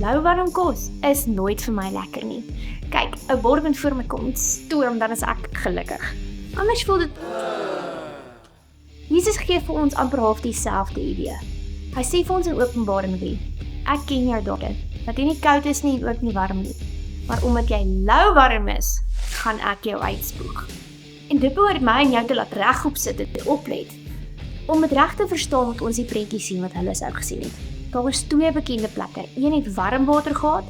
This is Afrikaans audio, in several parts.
Lauwarm kos is nooit vir my lekker nie. Kyk, 'n bord moet voor my kom storm, dan is ek gelukkig. Anders voel dit... Jesus gee vir ons amper half dieselfde idee. Hy sê vir ons in Openbaring 3, ek ken jou dade, dat jy nie koud is nie en ook nie warm nie. Maar omdat jy lauwarm is, gaan ek jou uitspoeg. En dit behoort my en jou te laat regop sit en te oplet. Om het reg te verstaan moet ons die prentjie sien wat hulle sou gesien het. Daar was 2 bekende plekke. Een het warm water gehad,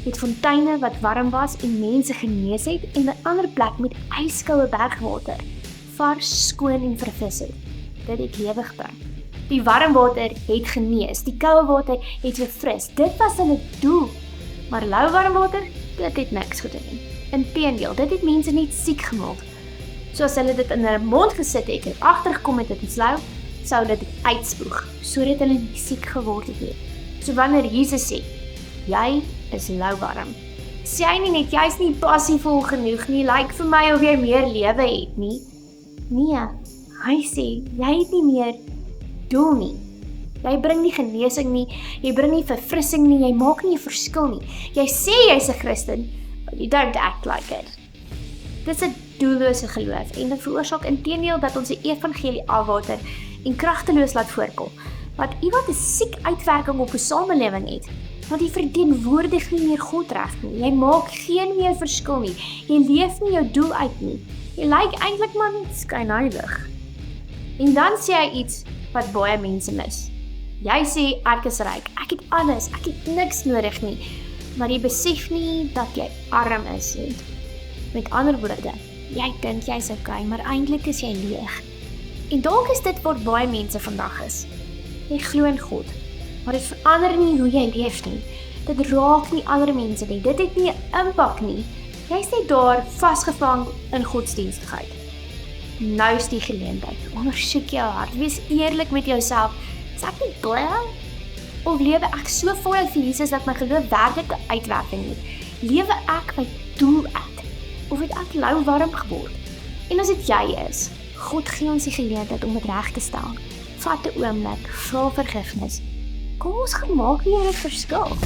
met fonteine wat warm was en mense genees het, en 'n ander plek met ijskoue bergwater, vars, skoon en verfris het. Dit het lewe gebring. Die warm water het genees, die koue water het verfris. Dit was hulle doel. Maar lauwarm water, dit het niks gedoen nie. Inteendeel, dit het mense net siek gemaak. Soos hulle dit in hulle mond gesit het en agtergekom het in slou, sou dit uitspoeg, sodat hulle nie siek geword het nie. So wanneer Jesus sê, jy is lauwarm, sê hy nie net, jy's nie passievol genoeg nie, lyk vir my of jy meer lewe het nie. Nee, hy sê, jy het nie meer doel nie. Jy bring nie genesing nie, jy bring nie verfrissing nie, jy maak nie 'n verskil nie. Jy sê jy's 'n Christen, but you don't act like it. Dis 'n doellose geloof en dit veroorsaak inteendeel dat ons die evangelie afwater en kragteloos laat voorkom. Want iemand 'n siek uitwerking op 'n samelewing het, want jy verteenwoordig nie meer God reg nie. Jy maak geen meer verskil nie. Jy leef nie jou doel uit nie. Jy lyk eintlik maar net skynheilig. En dan sê hy iets wat baie mense mis. Jy sê ek is ryk, ek het alles, ek het niks nodig nie, maar jy besef nie dat jy arm is nie. Met ander woorde, jy dink jy's okay, maar eintlik is jy leeg. En dalk is dit waar baie mense vandag is. Jy glo in God, maar dit verander nie hoe jy leef nie. Dit raak nie ander mense nie, dit het nie 'n impak nie. Jy's net daar vasgevang in godsdienstigheid. Nou is die geleentheid, ondersoek jou hart, wees eerlik met jouself. Is ek nie blij? Of lewe ek so voluit vir Jesus dat my geloof werklik 'n uitwerking het? Lewe ek my doel uit? Of het ek lauwarm geword? En as dit jy is, God gee ons die geleentheid om dit reg te stel. Vat 'n oomblik, vra vergifnis. Kom ons gemaak weer 'n verskil.